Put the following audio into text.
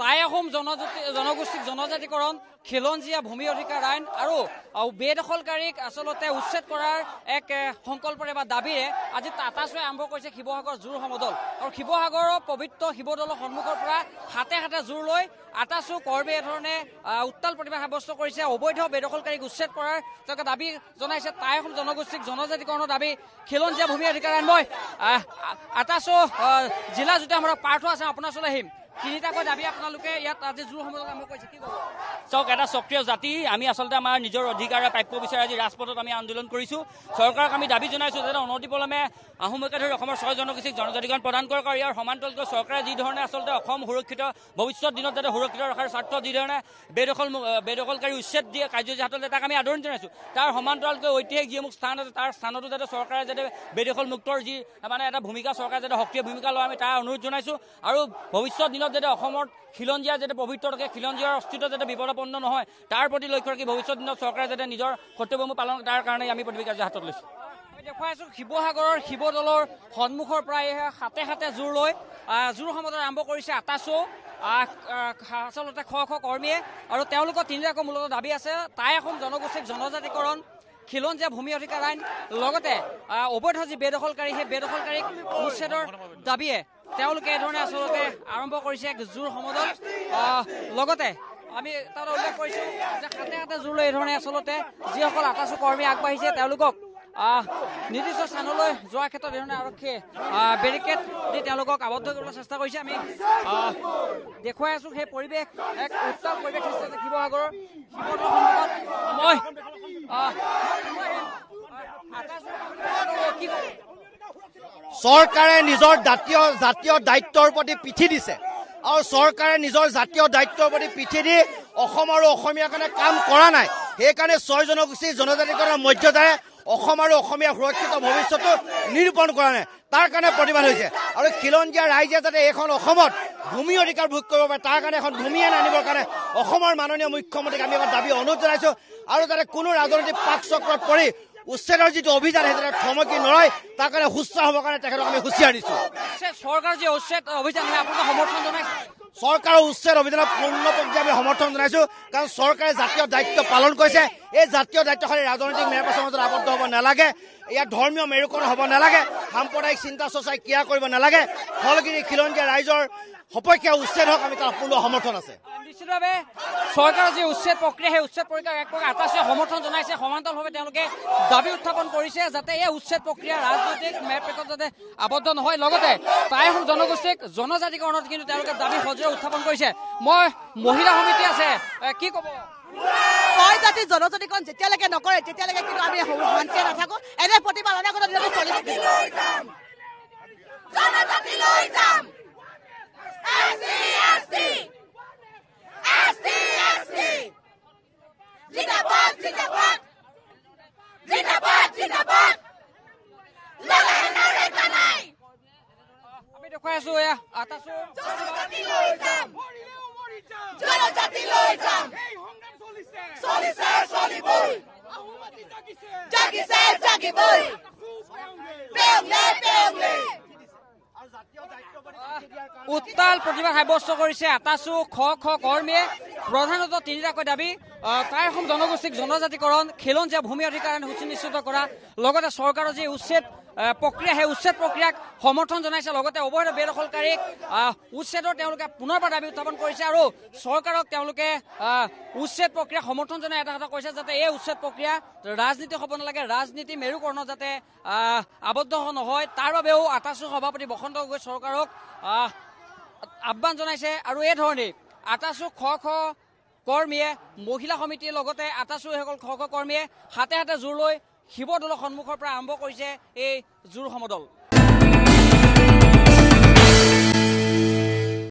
টাই আহোম জনগোষ্ঠীক জনজাতিকৰণ খিলঞ্জীয়া ভূমি অধিকাৰ আইন আৰু বেদখলকাৰীক আচলতে উচ্ছেদ কৰাৰ এক সংকল্পৰে বা দাবীৰে আজি আটাচুৱে আৰম্ভ কৰিছে শিৱসাগৰ জোৰ সমদল আৰু শিৱসাগৰৰ পবিত্ৰ শিৱদৌলৰ সন্মুখৰ পৰা হাতে হাতে জোৰ লৈ আটাচু কৰ্মী ধৰণে উত্তাল প্ৰতিবাদ সাব্যস্ত কৰিছে অবৈধ বেদখলকাৰীক উচ্ছেদ কৰাৰ তেওঁলোকে দাবী জনাইছে টাই আহোম জনগোষ্ঠীক জনজাতিকৰণৰ দাবী খিলঞ্জীয়া ভূমি অধিকাৰ আইন মই আটাচু জিলা যেতিয়া আমাৰ পাৰ্থ আছে আপোনাৰ ওচৰলৈ আহিম তিনিটাকৈ দাবী আপোনালোকে ইয়াত আজি জোৰ সমদল আৰম্ভ কৰিছে কি ক'ব চাওক এটা সক্ৰিয় জাতি আমি আচলতে আমাৰ নিজৰ অধিকাৰ প্ৰাপ্য বিচাৰি আজি ৰাজপথত আমি আন্দোলন কৰিছোঁ চৰকাৰক আমি দাবী জনাইছোঁ যাতে অনতিপলমে আহোমকে ধৰি অসমৰ 6 জনগোষ্ঠীক জনজাতিকৰণ প্ৰদান কৰক আৰু ইয়াৰ সমান্তৰালকৈ চৰকাৰে যি ধৰণে আচলতে অসম সুৰক্ষিত ভৱিষ্যত দিনত যাতে সুৰক্ষিত ৰখাৰ স্বাৰ্থ যি ধৰণে বেদখলকাৰী উচ্ছেদ দিয়ে কাৰ্যসূচী হাতত তাক আমি আদৰণি জনাইছোঁ তাৰ সমান্তৰালকৈ ঐতিহাসিক যিসমূহ স্থান আছে তাৰ স্থানতো যাতে চৰকাৰে যাতে বেদখল মুক্তৰ যি মানে এটা ভূমিকা চৰকাৰে যাতে সক্ৰিয় ভূমিকা লয় আমি তাৰ অনুৰোধ জনাইছোঁ আৰু ভৱিষ্যত দিনত যাতে অসমত খিলঞ্জীয়া যাতে পবিত্ৰ থাকে খিলঞ্জীয়াৰ অস্তিত্ব যাতে বিপদাপন্ন নহয় তাৰ প্ৰতি লক্ষ্য ৰাখি ভৱিষ্যত দিনত চৰকাৰে যাতে নিজৰ কৰ্তব্যসমূহ পালন তাৰ কাৰণে আমি প্ৰতিবাদ কাৰ্য হাতত লৈছোঁ আমি দেখুৱাই আছোঁ শিৱসাগৰৰ শিৱদৌলৰ সন্মুখৰ পৰাই হাতে হাতে জোৰ লৈ জোৰ সমদল আৰম্ভ কৰিছে আটাচু আচলতে খ কৰ্মীয়ে আৰু তেওঁলোকৰ তিনিটাকৈ মূলত দাবী আছে টাই আহোম জনগোষ্ঠীক জনজাতিকৰণ খিলঞ্জীয়া ভূমি অধিকাৰ আইন লগতে অবৈধ যি বেদখলকাৰী সেই বেদখলকাৰীক উচ্ছেদৰ দাবীয়ে তেওঁলোকে এই ধৰণে আচলতে আৰম্ভ কৰিছে এক জোৰ সমদল লগতে আমি তাত উল্লেখ কৰিছোঁ যে হাতে হাতে জোৰ লৈ এই ধৰণে আচলতে যিসকল আটাচু কৰ্মী আগবাঢ়িছে তেওঁলোকক নিৰ্দিষ্ট স্থানলৈ যোৱাৰ ক্ষেত্ৰত এই ধৰণে আৰক্ষীয়ে বেৰিকেড দি তেওঁলোকক আবদ্ধ কৰিবলৈ চেষ্টা কৰিছে আমি দেখুৱাই আছোঁ সেই পৰিৱেশ এক উত্তাল পৰিৱেশ সৃষ্টি হৈছে শিৱসাগৰৰ শিৱদৌলৰ সন্মুখত মই চৰকাৰে নিজৰ জাতীয় দায়িত্বৰ প্ৰতি পিঠি দিছে আৰু চৰকাৰে নিজৰ জাতীয় দায়িত্বৰ প্ৰতি পিঠি দি অসম আৰু অসমীয়াৰ কাৰণে কাম কৰা নাই সেইকাৰণে 6 জনগোষ্ঠীৰ জনজাতিকৰণৰ মৰ্যাদাৰে অসম আৰু অসমীয়া সুৰক্ষিত ভৱিষ্যতটো নিৰূপণ কৰা নাই তাৰ কাৰণে প্ৰতিবাদ হৈছে আৰু খিলঞ্জীয়া ৰাইজে যাতে এইখন অসমত ভূমি অধিকাৰ ভোগ কৰিব পাৰে তাৰ কাৰণে এখন ভূমি আইন আনিবৰ কাৰণে অসমৰ মাননীয় মুখ্যমন্ত্ৰীক আমি এবাৰ দাবী অনুৰোধ জনাইছোঁ আৰু যাতে কোনো ৰাজনৈতিক পাক চক্ৰত পৰি উচ্ছেদৰ যিটো অভিযান সেইটো থমকি নৰয় তাৰ কাৰণে সুস্থ হ'বৰ কাৰণে তেখেতক আমি হুঁচিয়াৰ দিছোঁ চৰকাৰৰ যি উচ্ছেদ অভিযান আপোনাক সমৰ্থন জনাইছে চৰকাৰৰ উচ্ছেদ অভিযানত পূৰ্ণ পৰ্যায়ে আমি সমৰ্থন জনাইছোঁ কাৰণ চৰকাৰে জাতীয় দায়িত্ব পালন কৰিছে এই জাতীয় দায়িত্ব খালি ৰাজনৈতিক মেৰপাচৰ মাজত আবদ্ধ হ'ব নালাগে ইয়াত ধৰ্মীয় মেৰুকৰণ হ'ব নালাগে সাম্প্ৰদায়িক চিন্তা চৰ্চাই ক্ৰিয়া কৰিব নালাগে ফলগিৰি খিলঞ্জীয়া ৰাইজৰ সপক্ষে উচ্ছেদ হওক আমি তাৰ পূৰ্ণ সমৰ্থন আছে নিশ্চিতভাৱে চৰকাৰৰ যি উচ্ছেদ প্ৰক্ৰিয়া সেই উচ্ছেদ প্ৰক্ৰিয়াক এক প্ৰকাৰ আটাচুৱে সমৰ্থন জনাইছে সমান্তৰালভাৱে তেওঁলোকে দাবী উত্থাপন কৰিছে যাতে এই উচ্ছেদ প্ৰক্ৰিয়া ৰাজনৈতিক মেৰপেকত যাতে আবদ্ধ নহয় লগতে টাই আহোম জনগোষ্ঠীক জনজাতিকৰণত কিন্তু তেওঁলোকে দাবী সজোৰে উত্থাপন কৰিছে মই মহিলা সমিতি আছে কি ক'ব 6 জাতিৰ জনজাতিকৰণ যেতিয়ালৈকে নকৰে তেতিয়ালৈকে কিন্তু আমি শান্তিৰে নাথাকোঁ এনে প্ৰতিবাদ অনাগত দিনলৈ চলি থাকিব আমি দেখুৱাই আছোঁ এয়া আটাচু উত্তাল প্ৰতিবাদ সাব্যস্ত কৰিছে আটাচু খ কৰ্মীয়ে প্ৰধানতঃ তিনিটাকৈ দাবী টাই আহোম জনগোষ্ঠীক জনজাতিকৰণ খিলঞ্জীয়া ভূমি অধিকাৰ সুনিশ্চিত কৰা লগতে চৰকাৰৰ যি উচ্ছেদ প্ৰক্ৰিয়া সেই উচ্ছেদ প্ৰক্ৰিয়াক সমৰ্থন জনাইছে লগতে অবৈধ বেদখলকাৰীক উচ্ছেদৰ তেওঁলোকে পুনৰবাৰ দাবী উত্থাপন কৰিছে আৰু চৰকাৰক তেওঁলোকে উচ্ছেদ প্ৰক্ৰিয়া সমৰ্থন জনাই এটা কথা কৈছে যাতে এই উচ্ছেদ প্ৰক্ৰিয়া ৰাজনীতি হ'ব নালাগে ৰাজনীতি মেৰুকৰণত যাতে আবদ্ধ নহয় তাৰ বাবেও আটাচু সভাপতি বসন্ত গগৈ চৰকাৰক আহ্বান জনাইছে আৰু এই ধৰণেই আটাচু খ কৰ্মীয়ে মহিলা সমিতিৰ লগতে আটাচু সেইসকল খ কৰ্মীয়ে হাতে হাতে জোৰ লৈ শিৱদৌলৰ সন্মুখৰ পৰা আৰম্ভ কৰিছে এই জোৰ সমদল